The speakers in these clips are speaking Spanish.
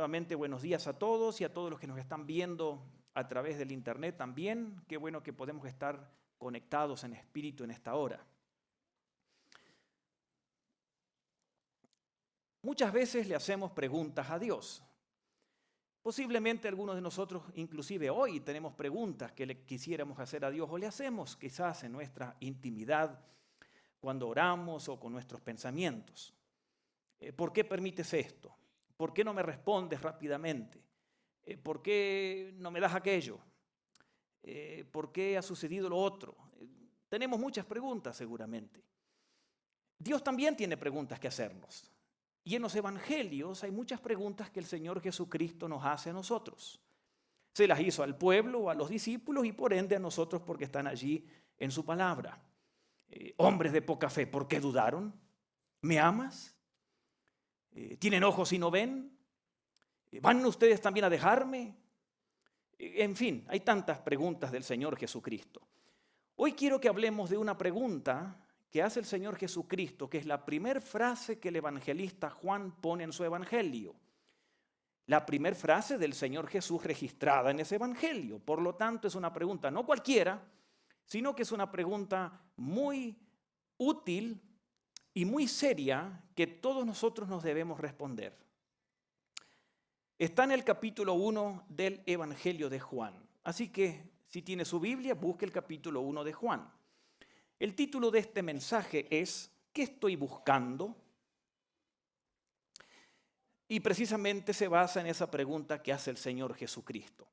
Nuevamente buenos días a todos y a todos los que nos están viendo a través del internet también. Qué bueno que podemos estar conectados en espíritu en esta hora. Muchas veces le hacemos preguntas a Dios. Posiblemente algunos de nosotros, inclusive hoy, tenemos preguntas que le quisiéramos hacer a Dios o le hacemos quizás en nuestra intimidad cuando oramos o con nuestros pensamientos. ¿Por qué permites esto? ¿Por qué no me respondes rápidamente? ¿Por qué no me das aquello? ¿Por qué ha sucedido lo otro? Tenemos muchas preguntas seguramente. Dios también tiene preguntas que hacernos. Y en los evangelios hay muchas preguntas que el Señor Jesucristo nos hace a nosotros. Se las hizo al pueblo o a los discípulos y por ende a nosotros porque están allí en su palabra. Hombres de poca fe, ¿por qué dudaron? ¿Me amas? ¿Tienen ojos y no ven? ¿Van ustedes también a dejarme? En fin, hay tantas preguntas del Señor Jesucristo. Hoy quiero que hablemos de una pregunta que hace el Señor Jesucristo, que es la primera frase que el evangelista Juan pone en su evangelio. La primera frase del Señor Jesús registrada en ese evangelio. Por lo tanto, es una pregunta no cualquiera, sino que es una pregunta muy útil y muy seria que todos nosotros nos debemos responder. Está en el capítulo 1 del Evangelio de Juan. Así que, si tiene su Biblia, busque el capítulo 1 de Juan. El título de este mensaje es ¿qué estoy buscando? Y precisamente se basa en esa pregunta que hace el Señor Jesucristo.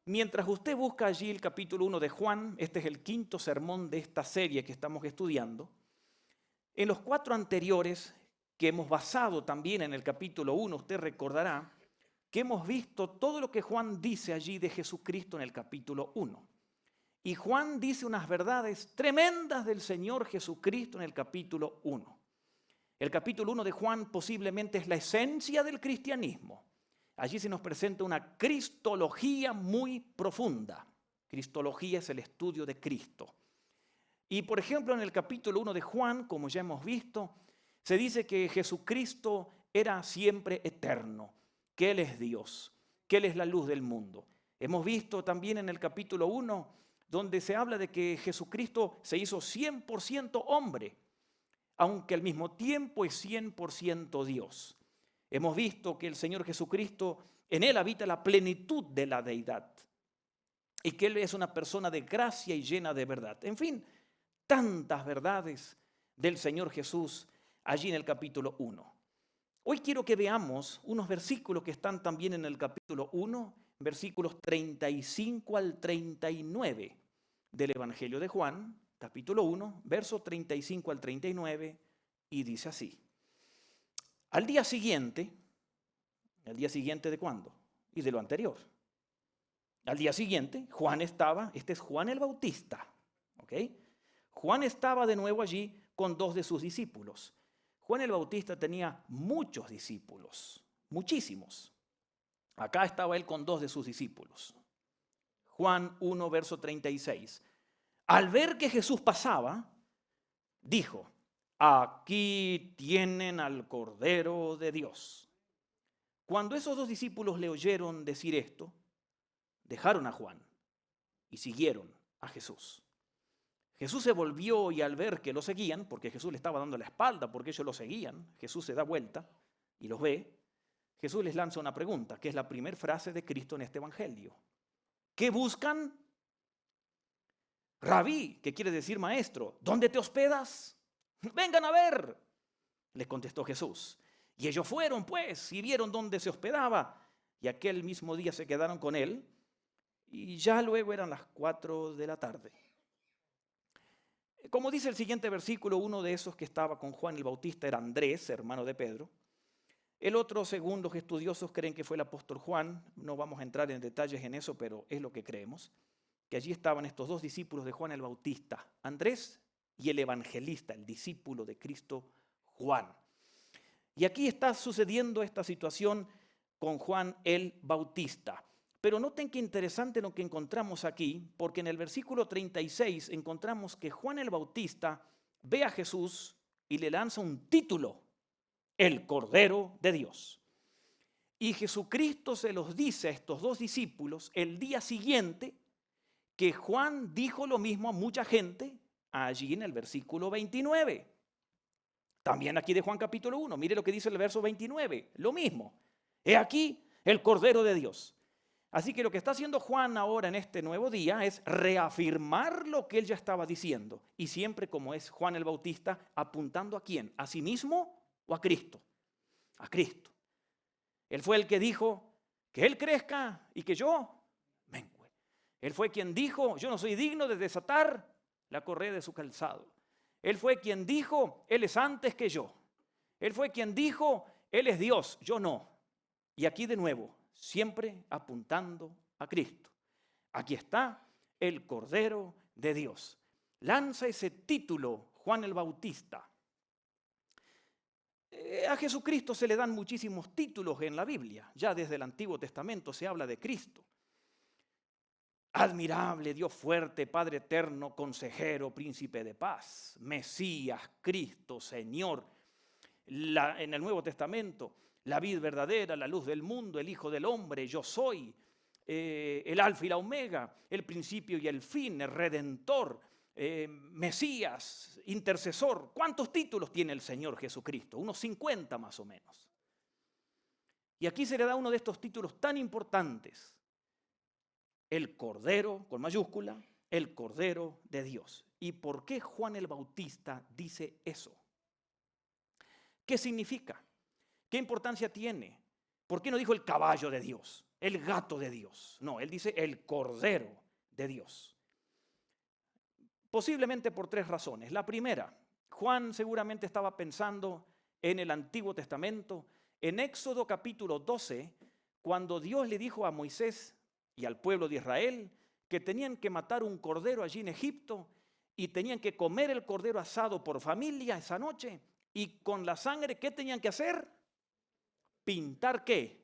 Mientras usted busca allí el capítulo 1 de Juan, este es el quinto sermón de esta serie que estamos estudiando. En los 4 anteriores, que hemos basado también en el capítulo 1, usted recordará que hemos visto todo lo que Juan dice allí de Jesucristo en el capítulo 1. Y Juan dice unas verdades tremendas del Señor Jesucristo en el capítulo 1. El capítulo 1 de Juan posiblemente es la esencia del cristianismo. Allí se nos presenta una cristología muy profunda. Cristología es el estudio de Cristo. Y por ejemplo en el capítulo 1 de Juan, como ya hemos visto, se dice que Jesucristo era siempre eterno, que Él es Dios, que Él es la luz del mundo. Hemos visto también en el capítulo 1 donde se habla de que Jesucristo se hizo 100% hombre, aunque al mismo tiempo es 100% Dios. Hemos visto que el Señor Jesucristo, en Él habita la plenitud de la deidad y que Él es una persona de gracia y llena de verdad. En fin, tantas verdades del Señor Jesús allí en el capítulo 1. Hoy quiero que veamos unos versículos que están también en el capítulo 1, versículos 35 al 39 del Evangelio de Juan, capítulo 1, versos 35 al 39, y dice así. Al día siguiente ¿de cuándo? Y de lo anterior. Al día siguiente, Juan estaba, este es Juan el Bautista, ¿ok? Juan estaba de nuevo allí con 2 de sus discípulos. Juan el Bautista tenía muchos discípulos, muchísimos. Acá estaba él con 2 de sus discípulos. Juan 1, verso 36. Al ver que Jesús pasaba, dijo, aquí tienen al Cordero de Dios. Cuando esos 2 discípulos le oyeron decir esto, dejaron a Juan y siguieron a Jesús. Jesús se volvió y al ver que lo seguían, porque Jesús le estaba dando la espalda porque ellos lo seguían, Jesús se da vuelta y los ve, Jesús les lanza una pregunta, que es la primera frase de Cristo en este evangelio. ¿Qué buscan? Rabí, que quiere decir maestro, ¿dónde te hospedas? Vengan a ver, les contestó Jesús. Y ellos fueron pues y vieron dónde se hospedaba y aquel mismo día se quedaron con él y ya luego eran las 4 de la tarde. Como dice el siguiente versículo, uno de esos que estaba con Juan el Bautista era Andrés, hermano de Pedro. El otro, según los estudiosos, creen que fue el apóstol Juan. No vamos a entrar en detalles en eso, pero es lo que creemos. Que allí estaban estos 2 discípulos de Juan el Bautista, Andrés y el evangelista, el discípulo de Cristo, Juan. Y aquí está sucediendo esta situación con Juan el Bautista. Pero noten qué interesante lo que encontramos aquí, porque en el versículo 36 encontramos que Juan el Bautista ve a Jesús y le lanza un título, el Cordero de Dios. Y Jesucristo se los dice a estos dos discípulos el día siguiente que Juan dijo lo mismo a mucha gente allí en el versículo 29. También aquí de Juan capítulo 1, mire lo que dice el verso 29, lo mismo. He aquí el Cordero de Dios. Así que lo que está haciendo Juan ahora en este nuevo día es reafirmar lo que él ya estaba diciendo. Y siempre, como es Juan el Bautista, apuntando ¿a quién? ¿A sí mismo o a Cristo? A Cristo. Él fue el que dijo que él crezca y que yo mengüe. Él fue quien dijo, yo no soy digno de desatar la correa de su calzado. Él fue quien dijo, él es antes que yo. Él fue quien dijo, él es Dios, yo no. Y aquí de nuevo, siempre apuntando a Cristo. Aquí está el Cordero de Dios. Lanza ese título Juan el Bautista. A Jesucristo se le dan muchísimos títulos en la Biblia. Ya desde el Antiguo Testamento se habla de Cristo. Admirable, Dios fuerte, Padre eterno, consejero, príncipe de paz, Mesías, Cristo, Señor. En el Nuevo Testamento, la vid verdadera, la luz del mundo, el Hijo del Hombre, yo soy, el Alfa y la Omega, el principio y el fin, el Redentor, Mesías, intercesor. ¿Cuántos títulos tiene el Señor Jesucristo? Unos 50 más o menos. Y aquí se le da uno de estos títulos tan importantes. El Cordero, con mayúscula, el Cordero de Dios. ¿Y por qué Juan el Bautista dice eso? ¿Qué significa? ¿Qué importancia tiene? ¿Por qué no dijo el caballo de Dios, el gato de Dios? No, él dice el Cordero de Dios. Posiblemente por tres razones. La primera, Juan seguramente estaba pensando en el Antiguo Testamento, en Éxodo capítulo 12, cuando Dios le dijo a Moisés y al pueblo de Israel que tenían que matar un cordero allí en Egipto y tenían que comer el cordero asado por familia esa noche. Y con la sangre, ¿qué tenían que hacer? ¿Pintar qué?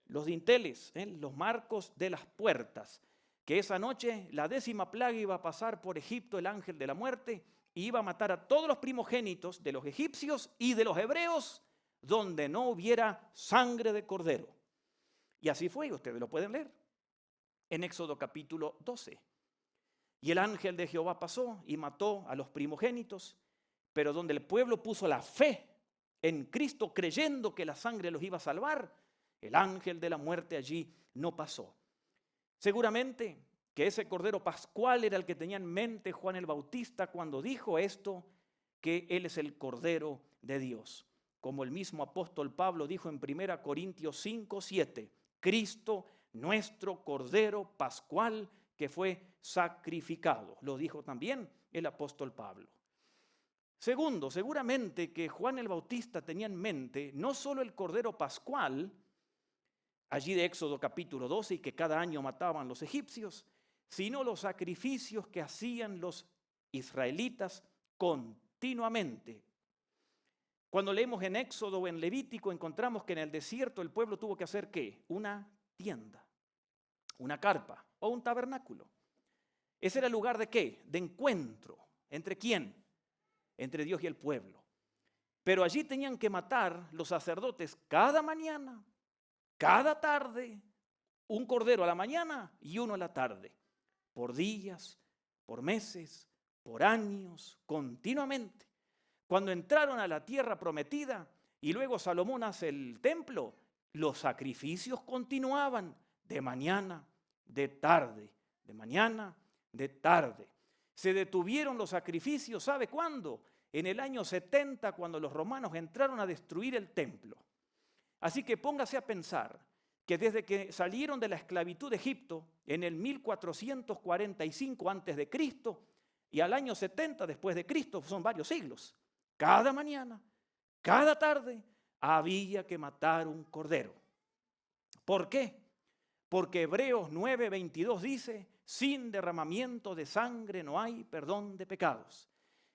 Los dinteles, los marcos de las puertas. Que esa noche la 10ª plaga iba a pasar por Egipto, el ángel de la muerte, y iba a matar a todos los primogénitos de los egipcios y de los hebreos, donde no hubiera sangre de cordero. Y así fue, ustedes lo pueden leer, en Éxodo capítulo 12. Y el ángel de Jehová pasó y mató a los primogénitos, pero donde el pueblo puso la fe en Cristo, creyendo que la sangre los iba a salvar, el ángel de la muerte allí no pasó. Seguramente que ese cordero pascual era el que tenía en mente Juan el Bautista cuando dijo esto, que él es el Cordero de Dios. Como el mismo apóstol Pablo dijo en 1 Corintios 5:7, Cristo, nuestro Cordero pascual que fue sacrificado. Lo dijo también el apóstol Pablo. Segundo, seguramente que Juan el Bautista tenía en mente no solo el Cordero pascual, allí de Éxodo capítulo 12, y que cada año mataban los egipcios, sino los sacrificios que hacían los israelitas continuamente. Cuando leemos en Éxodo o en Levítico, encontramos que en el desierto el pueblo tuvo que hacer ¿qué? Una tienda, una carpa o un tabernáculo. Ese era el lugar de ¿qué? De encuentro. ¿Entre quién? Entre Dios y el pueblo. Pero allí tenían que matar los sacerdotes cada mañana, cada tarde, un cordero a la mañana y uno a la tarde, por días, por meses, por años, continuamente. Cuando entraron a la tierra prometida y luego Salomón hace el templo, los sacrificios continuaban de mañana, de tarde, de mañana, de tarde. Se detuvieron los sacrificios, ¿sabe cuándo? En el año 70, cuando los romanos entraron a destruir el templo. Así que póngase a pensar que desde que salieron de la esclavitud de Egipto en el 1445 a.C. y al año 70 después de Cristo, son varios siglos, cada mañana, cada tarde, había que matar un cordero. ¿Por qué? Porque Hebreos 9:22 dice, sin derramamiento de sangre no hay perdón de pecados.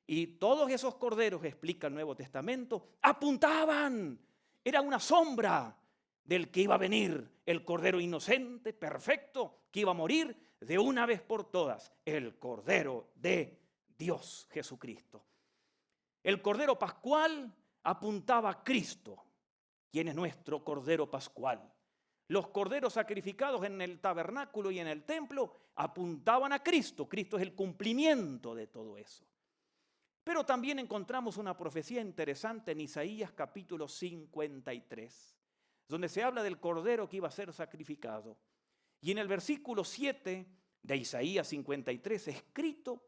Y todos esos corderos, explica el Nuevo Testamento, apuntaban, era una sombra del que iba a venir, el cordero inocente, perfecto, que iba a morir de una vez por todas, el Cordero de Dios, Jesucristo. El cordero pascual apuntaba a Cristo, quien es nuestro Cordero Pascual. Los corderos sacrificados en el tabernáculo y en el templo apuntaban a Cristo. Cristo es el cumplimiento de todo eso. Pero también encontramos una profecía interesante en Isaías capítulo 53, donde se habla del cordero que iba a ser sacrificado. Y en el versículo 7 de Isaías 53, escrito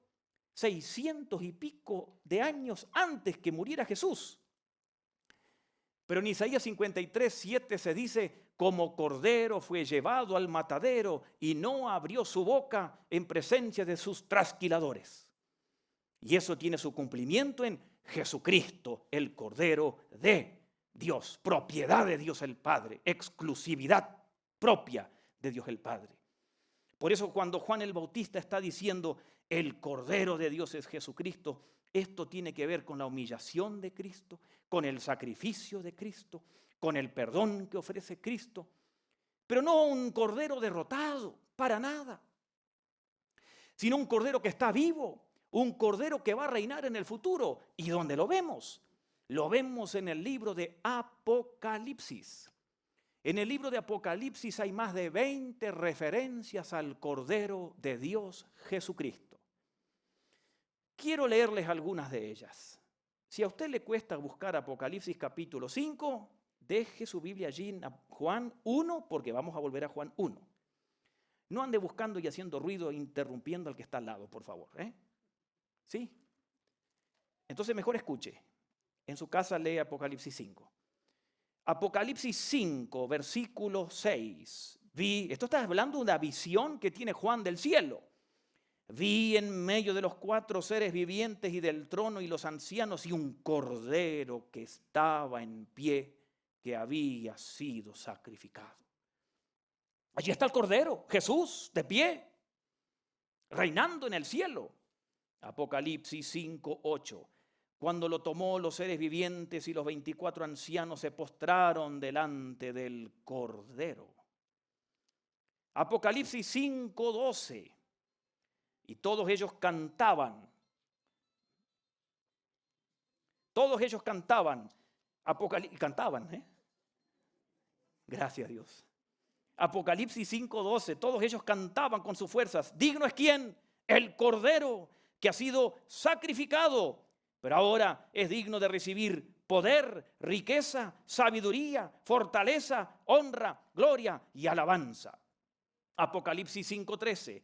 600 y pico de años antes que muriera Jesús. Pero en Isaías 53, 7 se dice: como cordero fue llevado al matadero y no abrió su boca en presencia de sus trasquiladores. Y eso tiene su cumplimiento en Jesucristo, el Cordero de Dios, propiedad de Dios el Padre, exclusividad propia de Dios el Padre. Por eso cuando Juan el Bautista está diciendo el Cordero de Dios es Jesucristo, esto tiene que ver con la humillación de Cristo, con el sacrificio de Cristo, con el perdón que ofrece Cristo, pero no un cordero derrotado, para nada, sino un cordero que está vivo, un cordero que va a reinar en el futuro. ¿Y dónde lo vemos? Lo vemos en el libro de Apocalipsis. En el libro de Apocalipsis hay más de 20 referencias al Cordero de Dios Jesucristo. Quiero leerles algunas de ellas. Si a usted le cuesta buscar Apocalipsis capítulo 5, deje su Biblia allí en Juan 1, porque vamos a volver a Juan 1. No ande buscando y haciendo ruido, interrumpiendo al que está al lado, por favor. ¿Sí? Entonces mejor escuche. En su casa lee Apocalipsis 5. Apocalipsis 5, versículo 6. Esto está hablando de una visión que tiene Juan del cielo. Vi en medio de los 4 seres vivientes y del trono y los ancianos y un cordero que estaba en pie, que había sido sacrificado. Allí está el cordero, Jesús, de pie, reinando en el cielo. Apocalipsis 5, 8. Cuando lo tomó, los seres vivientes y los 24 ancianos se postraron delante del cordero. Apocalipsis 5, 12. Y todos ellos cantaban. Todos ellos cantaban. Gracias, Dios. Apocalipsis 5:12. Todos ellos cantaban con sus fuerzas. Digno es ¿quién? El Cordero que ha sido sacrificado, pero ahora es digno de recibir poder, riqueza, sabiduría, fortaleza, honra, gloria y alabanza. Apocalipsis 5:13.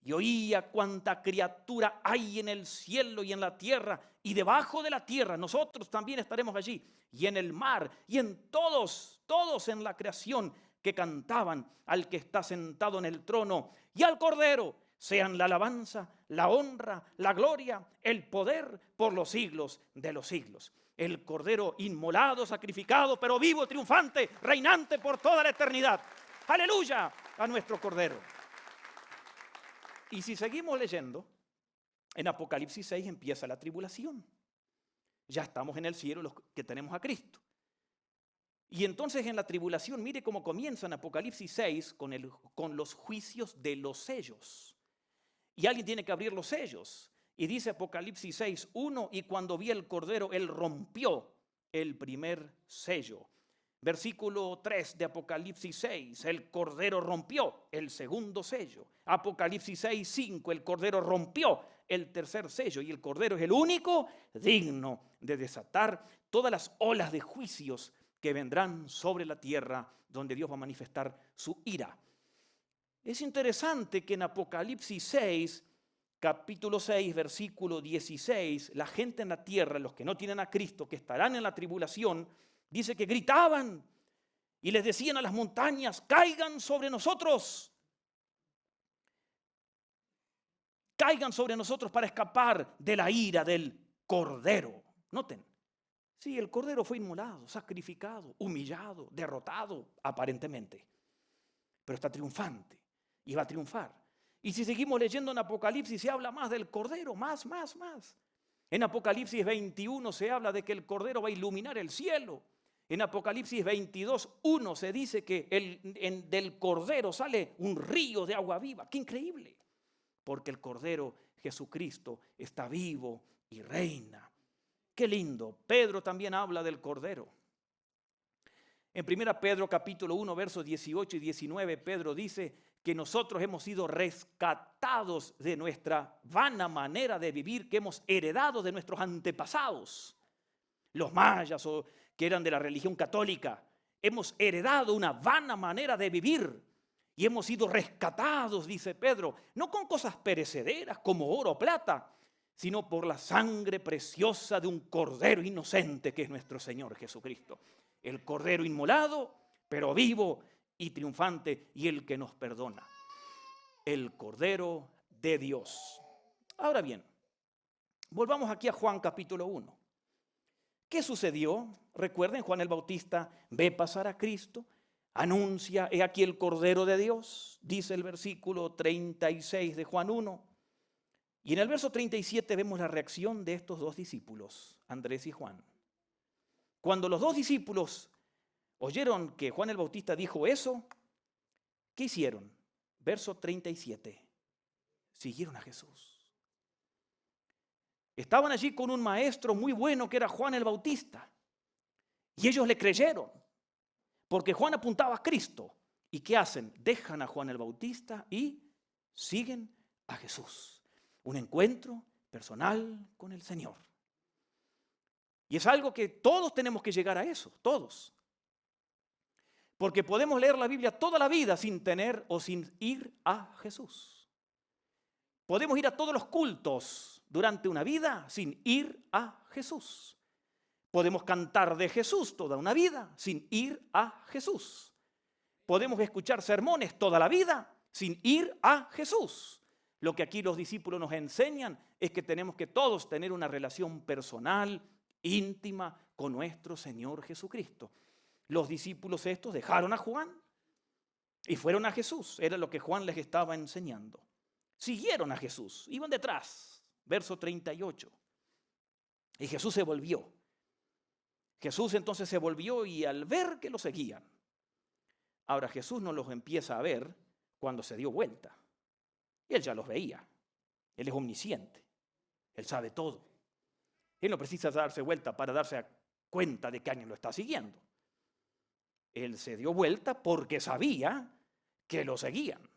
Y oía cuánta criatura hay en el cielo y en la tierra y debajo de la tierra. Nosotros también estaremos allí. Y en el mar y en todos en la creación que cantaban al que está sentado en el trono y al Cordero. Sean la alabanza, la honra, la gloria, el poder por los siglos de los siglos. El Cordero inmolado, sacrificado, pero vivo, triunfante, reinante por toda la eternidad. ¡Aleluya a nuestro Cordero! Y si seguimos leyendo, en Apocalipsis 6 empieza la tribulación. Ya estamos en el cielo los que tenemos a Cristo. Y entonces en la tribulación, mire cómo comienza en Apocalipsis 6 con los juicios de los sellos. Y alguien tiene que abrir los sellos. Y dice Apocalipsis 6, 1, y cuando vi el Cordero, él rompió el primer sello. Versículo 3 de Apocalipsis 6, el Cordero rompió el segundo sello. Apocalipsis 6, 5, el Cordero rompió el tercer sello. Y el Cordero es el único digno de desatar todas las olas de juicios que vendrán sobre la tierra, donde Dios va a manifestar su ira. Es interesante que en Apocalipsis 6, capítulo 6, versículo 16, la gente en la tierra, los que no tienen a Cristo, que estarán en la tribulación, dice que gritaban y les decían a las montañas: caigan sobre nosotros. Caigan sobre nosotros para escapar de la ira del Cordero. Noten, sí, el Cordero fue inmolado, sacrificado, humillado, derrotado aparentemente, pero está triunfante y va a triunfar. Y si seguimos leyendo en Apocalipsis, se habla más del Cordero, más. En Apocalipsis 21 se habla de que el Cordero va a iluminar el cielo. En Apocalipsis 22:1 se dice que del Cordero sale un río de agua viva. ¡Qué increíble! Porque el Cordero Jesucristo está vivo y reina. ¡Qué lindo! Pedro también habla del Cordero. En 1 Pedro capítulo 1, versos 18 y 19, Pedro dice que nosotros hemos sido rescatados de nuestra vana manera de vivir que hemos heredado de nuestros antepasados, los mayas o que eran de la religión católica. Hemos heredado una vana manera de vivir y hemos sido rescatados, dice Pedro, no con cosas perecederas como oro o plata, sino por la sangre preciosa de un cordero inocente que es nuestro Señor Jesucristo. El cordero inmolado, pero vivo y triunfante, y el que nos perdona. El cordero de Dios. Ahora bien, volvamos aquí a Juan capítulo 1. ¿Qué sucedió? Recuerden, Juan el Bautista ve pasar a Cristo, anuncia, he aquí el Cordero de Dios, dice el versículo 36 de Juan 1. Y en el verso 37 vemos la reacción de estos dos discípulos, Andrés y Juan. Cuando los dos discípulos oyeron que Juan el Bautista dijo eso, ¿qué hicieron? Verso 37. Siguieron a Jesús. Estaban allí con un maestro muy bueno que era Juan el Bautista. Y ellos le creyeron, porque Juan apuntaba a Cristo. ¿Y qué hacen? Dejan a Juan el Bautista y siguen a Jesús. Un encuentro personal con el Señor. Y es algo que todos tenemos que llegar a eso, todos. Porque podemos leer la Biblia toda la vida sin tener o sin ir a Jesús. Podemos ir a todos los cultos durante una vida sin ir a Jesús. Podemos cantar de Jesús toda una vida sin ir a Jesús. Podemos escuchar sermones toda la vida sin ir a Jesús. Lo que aquí los discípulos nos enseñan es que tenemos que todos tener una relación personal, íntima con nuestro Señor Jesucristo. Los discípulos estos dejaron a Juan y fueron a Jesús. Era lo que Juan les estaba enseñando. Siguieron a Jesús, iban detrás. Verso 38. Y Jesús se volvió. Jesús entonces se volvió y al ver que lo seguían. Ahora Jesús no los empieza a ver cuando se dio vuelta. Él ya los veía. Él es omnisciente. Él sabe todo. Él no precisa darse vuelta para darse cuenta de que alguien lo está siguiendo. Él se dio vuelta porque sabía que lo seguían.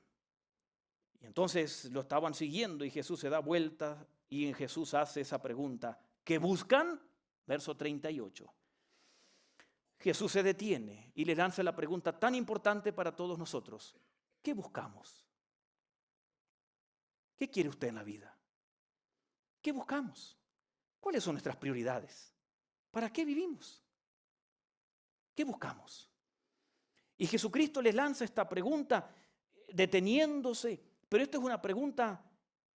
Y entonces lo estaban siguiendo y Jesús se da vuelta y en Jesús hace esa pregunta. ¿Qué buscan? Verso 38. Jesús se detiene y le lanza la pregunta tan importante para todos nosotros. ¿Qué buscamos? ¿Qué quiere usted en la vida? ¿Qué buscamos? ¿Cuáles son nuestras prioridades? ¿Para qué vivimos? ¿Qué buscamos? Y Jesucristo les lanza esta pregunta deteniéndose, pero esta es una pregunta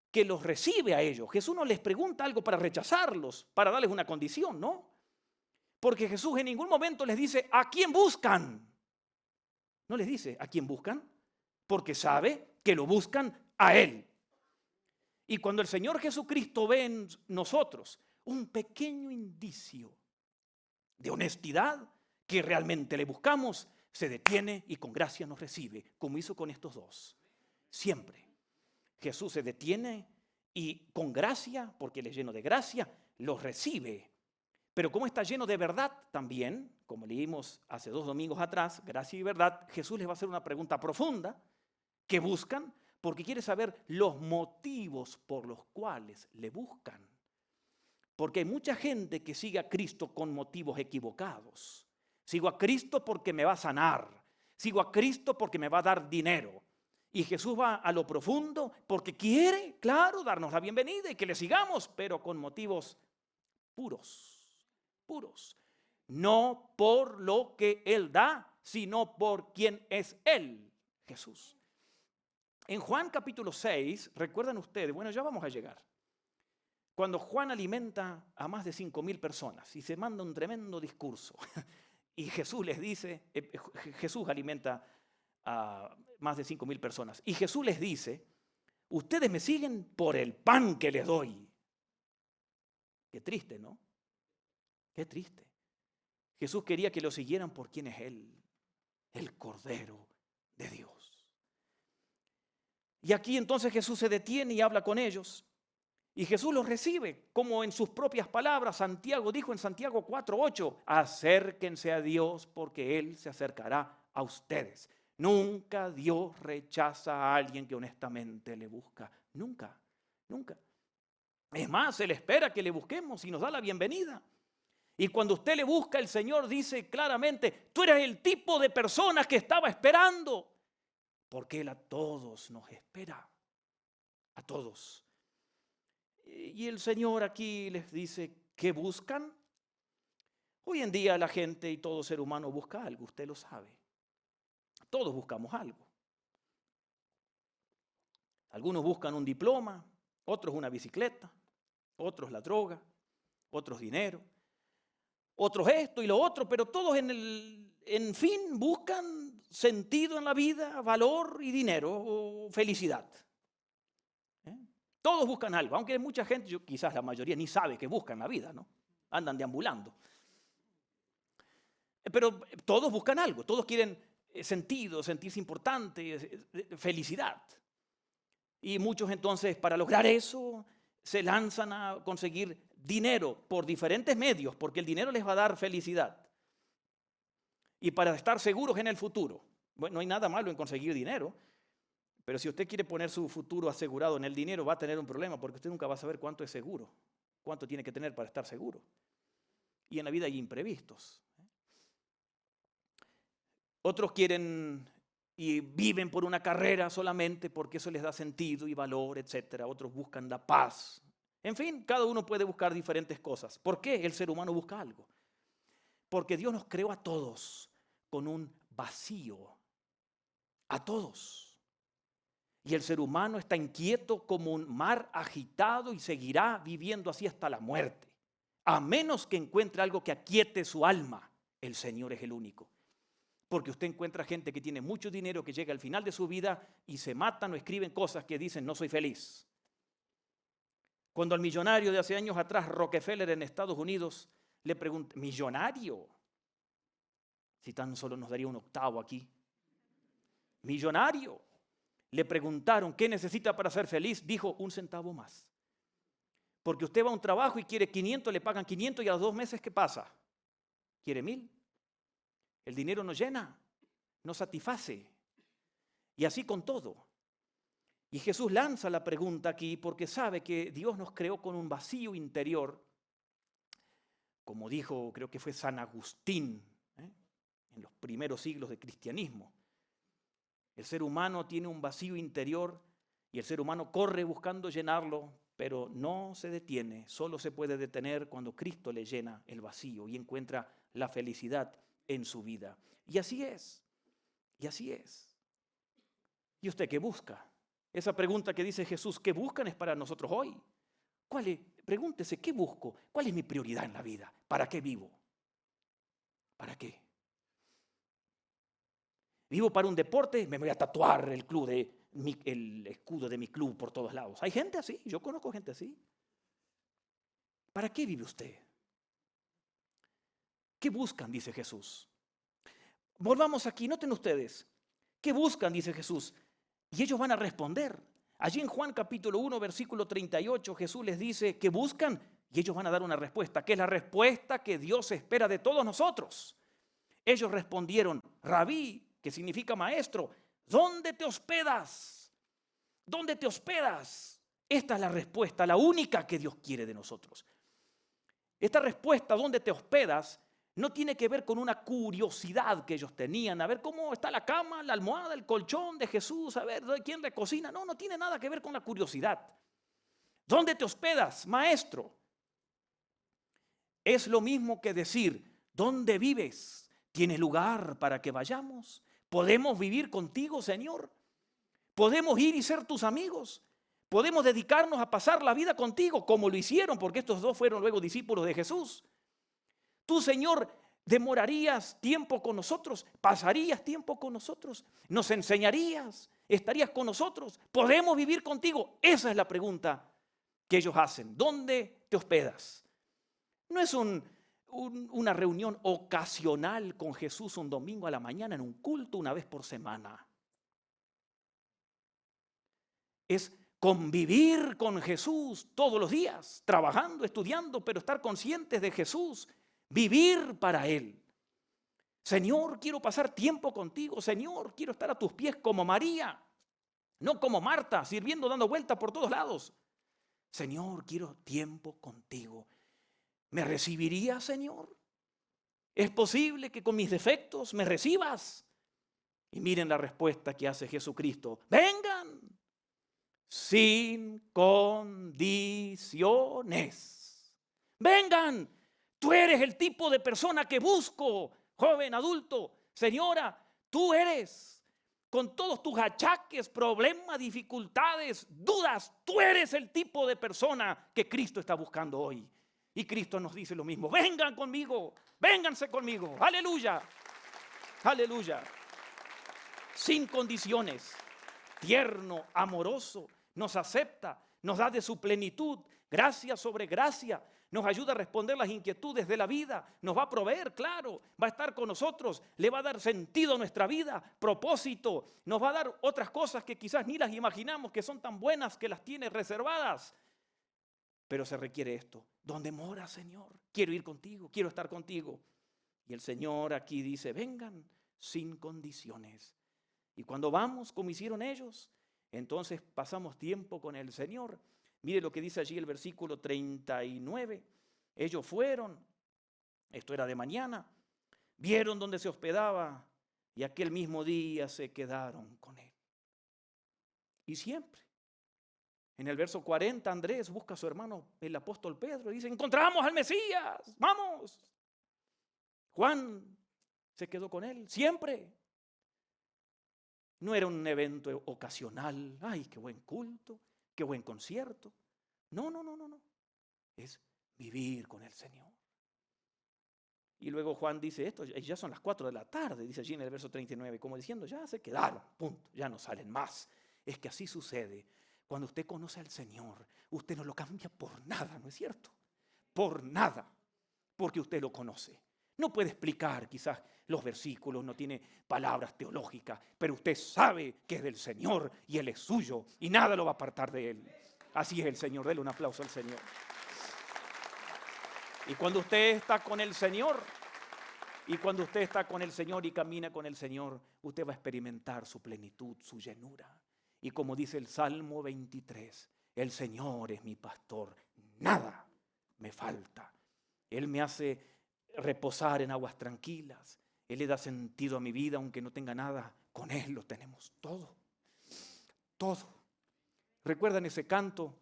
que los recibe a ellos. Jesús no les pregunta algo para rechazarlos, para darles una condición, ¿no? Porque Jesús en ningún momento les dice, ¿a quién buscan? No les dice, ¿a quién buscan? Porque sabe que lo buscan a Él. Y cuando el Señor Jesucristo ve en nosotros un pequeño indicio de honestidad que realmente le buscamos, se detiene y con gracia nos recibe, como hizo con estos dos. Siempre. Jesús se detiene y con gracia, porque Él es lleno de gracia, los recibe. Pero como está lleno de verdad también, como leímos hace 2 domingos atrás, gracia y verdad, Jesús les va a hacer una pregunta profunda que buscan porque quiere saber los motivos por los cuales le buscan. Porque hay mucha gente que sigue a Cristo con motivos equivocados. Sigo a Cristo porque me va a sanar. Sigo a Cristo porque me va a dar dinero. Y Jesús va a lo profundo porque quiere, claro, darnos la bienvenida y que le sigamos, pero con motivos puros. Puros. No por lo que Él da, sino por quien es Él, Jesús. En Juan capítulo 6, recuerdan ustedes, bueno, ya vamos a llegar. Cuando Juan alimenta a más de 5.000 personas y se manda un tremendo discurso. Y Jesús les dice, Jesús alimenta a más de 5.000 personas. Y Jesús les dice, ustedes me siguen por el pan que les doy. Qué triste, ¿no? Qué triste. Jesús quería que lo siguieran por quién es Él, el Cordero de Dios. Y aquí entonces Jesús se detiene y habla con ellos. Y Jesús los recibe, como en sus propias palabras, Santiago dijo en Santiago 4:8, acérquense a Dios porque Él se acercará a ustedes. Nunca Dios rechaza a alguien que honestamente le busca. Nunca, nunca. Es más, Él espera que le busquemos y nos da la bienvenida. Y cuando usted le busca, el Señor dice claramente, tú eres el tipo de persona que estaba esperando. Porque Él a todos nos espera. A todos. Y el Señor aquí les dice, ¿qué buscan? Hoy en día la gente y todo ser humano busca algo, usted lo sabe. Todos buscamos algo. Algunos buscan un diploma, otros una bicicleta, otros la droga, otros dinero, otros esto y lo otro, pero todos en fin buscan sentido en la vida, valor y dinero o felicidad. Todos buscan algo, aunque mucha gente, quizás la mayoría, ni sabe que buscan la vida, ¿no? Andan deambulando. Pero todos buscan algo, todos quieren sentido, sentirse importante, felicidad. Y muchos entonces para lograr eso se lanzan a conseguir dinero por diferentes medios, porque el dinero les va a dar felicidad. Y para estar seguros en el futuro. Bueno, no hay nada malo en conseguir dinero, pero si usted quiere poner su futuro asegurado en el dinero, va a tener un problema, porque usted nunca va a saber cuánto es seguro, cuánto tiene que tener para estar seguro. Y en la vida hay imprevistos. Otros quieren y viven por una carrera solamente porque eso les da sentido y valor, etc. Otros buscan la paz. En fin, cada uno puede buscar diferentes cosas. ¿Por qué el ser humano busca algo? Porque Dios nos creó a todos con un vacío. A todos. Y el ser humano está inquieto como un mar agitado y seguirá viviendo así hasta la muerte. A menos que encuentre algo que aquiete su alma. El Señor es el único. Porque usted encuentra gente que tiene mucho dinero, que llega al final de su vida y se matan o escriben cosas que dicen no soy feliz. Cuando al millonario de hace años atrás, Rockefeller en Estados Unidos, le pregunta, ¿millonario? Si tan solo nos daría un octavo aquí. Millonario. Le preguntaron, ¿qué necesita para ser feliz? Dijo, un centavo más. Porque usted va a un trabajo y quiere 500, le pagan 500 y a los 2 meses, ¿qué pasa? ¿Quiere 1000? El dinero no llena, no satisface. Y así con todo. Y Jesús lanza la pregunta aquí porque sabe que Dios nos creó con un vacío interior, como dijo, creo que fue San Agustín, en los primeros siglos del cristianismo. El ser humano tiene un vacío interior y el ser humano corre buscando llenarlo, pero no se detiene. Solo se puede detener cuando Cristo le llena el vacío y encuentra la felicidad en su vida. Y así es. Y así es. ¿Y usted qué busca? Esa pregunta que dice Jesús, ¿qué buscan? Es para nosotros hoy. Pregúntese, ¿qué busco? ¿Cuál es mi prioridad en la vida? ¿Para qué vivo? ¿Para qué? Vivo para un deporte, me voy a tatuar el escudo de mi club por todos lados. Hay gente así, yo conozco gente así. ¿Para qué vive usted? ¿Qué buscan? Dice Jesús. Volvamos aquí, noten ustedes. ¿Qué buscan? Dice Jesús. Y ellos van a responder. Allí en Juan capítulo 1, versículo 38, Jesús les dice, ¿qué buscan? Y ellos van a dar una respuesta, que es la respuesta que Dios espera de todos nosotros. Ellos respondieron, Rabí, que significa maestro, ¿dónde te hospedas? ¿Dónde te hospedas? Esta es la respuesta, la única que Dios quiere de nosotros. Esta respuesta, ¿dónde te hospedas?, no tiene que ver con una curiosidad que ellos tenían, a ver cómo está la cama, la almohada, el colchón de Jesús, a ver quién le cocina. No, no tiene nada que ver con la curiosidad. ¿Dónde te hospedas, maestro? Es lo mismo que decir, ¿dónde vives? ¿Tienes lugar para que vayamos? ¿Podemos vivir contigo, Señor? ¿Podemos ir y ser tus amigos? ¿Podemos dedicarnos a pasar la vida contigo como lo hicieron? Porque estos dos fueron luego discípulos de Jesús. Tú, Señor, demorarías tiempo con nosotros, pasarías tiempo con nosotros, nos enseñarías, estarías con nosotros, ¿podemos vivir contigo? Esa es la pregunta que ellos hacen. ¿Dónde te hospedas? No es una reunión ocasional con Jesús un domingo a la mañana en un culto una vez por semana. Es convivir con Jesús todos los días, trabajando, estudiando, pero estar conscientes de Jesús, vivir para Él. Señor, quiero pasar tiempo contigo. Señor, quiero estar a tus pies como María, no como Marta, sirviendo, dando vueltas por todos lados. Señor, quiero tiempo contigo. ¿Me recibirías, Señor? ¿Es posible que con mis defectos me recibas? Y miren la respuesta que hace Jesucristo. Vengan sin condiciones. Vengan. Tú eres el tipo de persona que busco, joven, adulto, señora. Tú eres, con todos tus achaques, problemas, dificultades, dudas, tú eres el tipo de persona que Cristo está buscando hoy. Y Cristo nos dice lo mismo. Vengan conmigo, vénganse conmigo. Aleluya, aleluya. Sin condiciones, tierno, amoroso, nos acepta, nos da de su plenitud, gracia sobre gracia, nos ayuda a responder las inquietudes de la vida, nos va a proveer, claro, va a estar con nosotros, le va a dar sentido a nuestra vida, propósito, nos va a dar otras cosas que quizás ni las imaginamos, que son tan buenas que las tiene reservadas. Pero se requiere esto. ¿Dónde moras, Señor? Quiero ir contigo, quiero estar contigo. Y el Señor aquí dice, vengan sin condiciones. Y cuando vamos, como hicieron ellos, entonces pasamos tiempo con el Señor. Mire lo que dice allí el versículo 39. Ellos fueron, esto era de mañana, vieron dónde se hospedaba y aquel mismo día se quedaron con él. Y siempre. En el verso 40, Andrés busca a su hermano, el apóstol Pedro, y dice, encontramos al Mesías, vamos. Juan se quedó con él, siempre. No era un evento ocasional, ay, qué buen culto, qué buen concierto. No. Es vivir con el Señor. Y luego Juan dice esto, ya son las 4 de la tarde, dice allí en el verso 39, como diciendo, ya se quedaron, punto, ya no salen más. Es que así sucede. Cuando usted conoce al Señor, usted no lo cambia por nada, ¿no es cierto? Por nada, porque usted lo conoce. No puede explicar quizás los versículos, no tiene palabras teológicas, pero usted sabe que es del Señor y Él es suyo y nada lo va a apartar de Él. Así es el Señor, déle un aplauso al Señor. Y cuando usted está con el Señor, y camina con el Señor, usted va a experimentar su plenitud, su llenura. Y como dice el Salmo 23, el Señor es mi pastor, nada me falta. Él me hace reposar en aguas tranquilas. Él le da sentido a mi vida, aunque no tenga nada. Con Él lo tenemos todo. Todo. ¿Recuerdan ese canto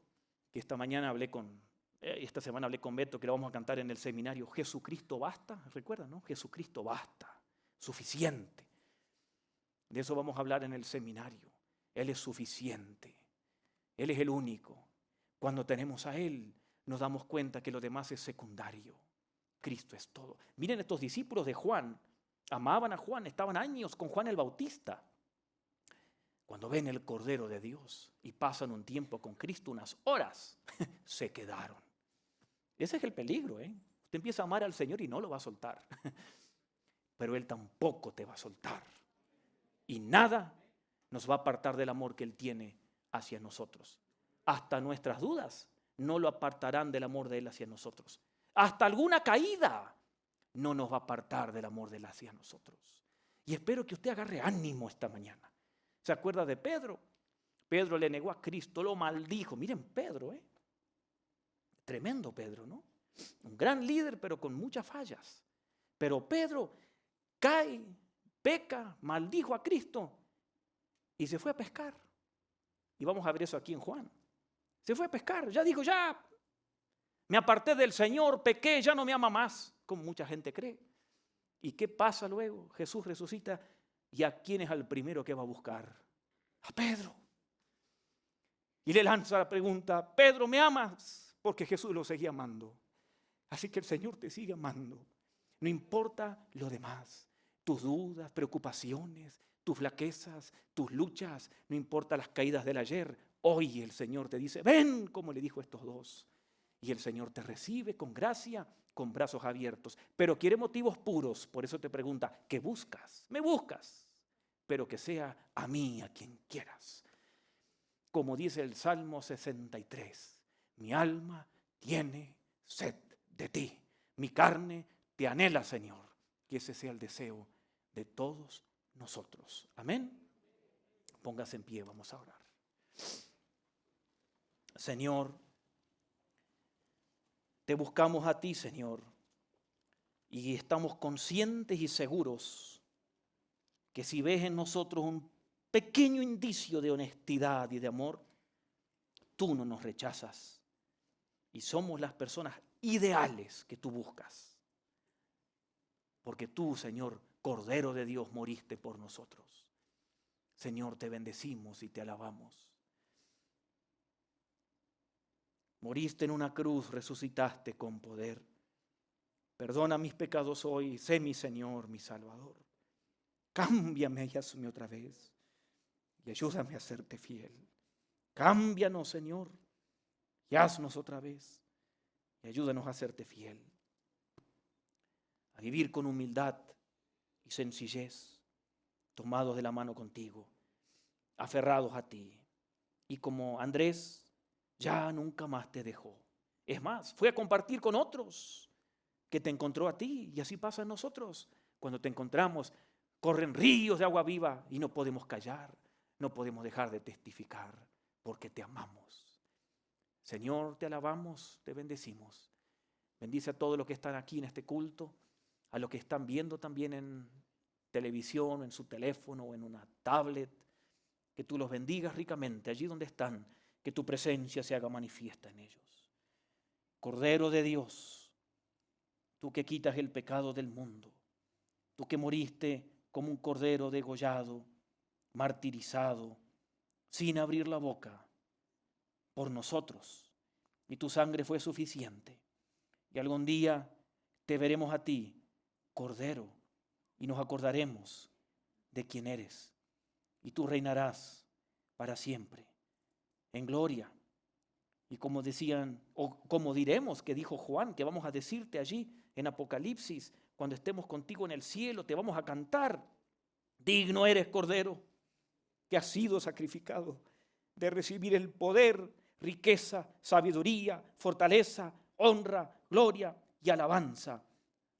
que esta semana hablé con Beto, que lo vamos a cantar en el seminario? Jesucristo basta. ¿Recuerdan, no? Jesucristo basta. Suficiente. De eso vamos a hablar en el seminario. Él es suficiente. Él es el único. Cuando tenemos a Él, nos damos cuenta que lo demás es secundario. Cristo es todo. Miren, estos discípulos de Juan, amaban a Juan, estaban años con Juan el Bautista. Cuando ven el Cordero de Dios y pasan un tiempo con Cristo, unas horas, se quedaron. Ese es el peligro, ¿eh? Usted empieza a amar al Señor y no lo va a soltar. Pero Él tampoco te va a soltar. Y nada nos va a apartar del amor que Él tiene hacia nosotros. Hasta nuestras dudas no lo apartarán del amor de Él hacia nosotros. Hasta alguna caída no nos va a apartar del amor de Él hacia nosotros. Y espero que usted agarre ánimo esta mañana. ¿Se acuerda de Pedro? Pedro le negó a Cristo, lo maldijo. Miren Pedro, tremendo Pedro, ¿no? Un gran líder, pero con muchas fallas. Pero Pedro cae, peca, maldijo a Cristo y se fue a pescar. Y vamos a ver eso aquí en Juan. Se fue a pescar, ya dijo, ya me aparté del Señor, pequé, ya no me ama más, como mucha gente cree. ¿Y qué pasa luego? Jesús resucita, ¿y a quién es al primero que va a buscar? A Pedro. Y le lanza la pregunta, Pedro, ¿me amas? Porque Jesús lo seguía amando. Así que el Señor te sigue amando. No importa lo demás, tus dudas, preocupaciones, tus flaquezas, tus luchas, no importa las caídas del ayer. Hoy el Señor te dice, ven, como le dijo a estos dos. Y el Señor te recibe con gracia, con brazos abiertos. Pero quiere motivos puros, por eso te pregunta, ¿qué buscas? Me buscas, pero que sea a mí, a quien quieras. como dice el Salmo 63, mi alma tiene sed de ti, mi carne te anhela, Señor. Que ese sea el deseo de todos nosotros. Amén. Póngase en pie, vamos a orar. Señor, te buscamos a ti, Señor, y estamos conscientes y seguros que si ves en nosotros un pequeño indicio de honestidad y de amor, tú no nos rechazas y somos las personas ideales que tú buscas. Porque tú, Señor, Cordero de Dios, moriste por nosotros. Señor, te bendecimos y te alabamos. Moriste en una cruz, resucitaste con poder. Perdona mis pecados hoy, sé mi Señor, mi Salvador. Cámbiame y hazme otra vez y ayúdame a serte fiel. Cámbianos, Señor, y haznos otra vez y ayúdanos a serte fiel. A vivir con humildad y sencillez, tomados de la mano contigo, aferrados a ti. Y como Andrés, ya nunca más te dejó. Es más, fue a compartir con otros que te encontró a ti, y así pasa en nosotros. Cuando te encontramos, corren ríos de agua viva y no podemos callar, no podemos dejar de testificar, porque te amamos. Señor, te alabamos, te bendecimos. Bendice a todos los que están aquí en este culto, a los que están viendo también en televisión, en su teléfono o en una tablet. Que tú los bendigas ricamente allí donde están, que tu presencia se haga manifiesta en ellos. Cordero de Dios, tú que quitas el pecado del mundo, tú que moriste como un cordero degollado, martirizado, sin abrir la boca, por nosotros, y tu sangre fue suficiente. Y algún día te veremos a ti, Cordero, y nos acordaremos de quién eres, y tú reinarás para siempre, en gloria. Y como decían, o como diremos que dijo Juan, que vamos a decirte allí en Apocalipsis, cuando estemos contigo en el cielo, te vamos a cantar: digno eres, Cordero, que has sido sacrificado, de recibir el poder, riqueza, sabiduría, fortaleza, honra, gloria y alabanza.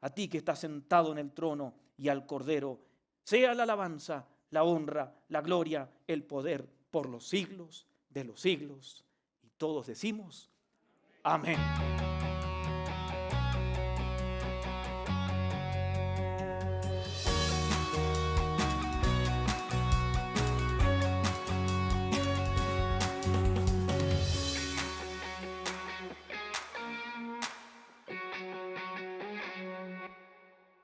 A ti que estás sentado en el trono, y al Cordero, sea la alabanza, la honra, la gloria, el poder por los siglos de los siglos. Y todos decimos, amén.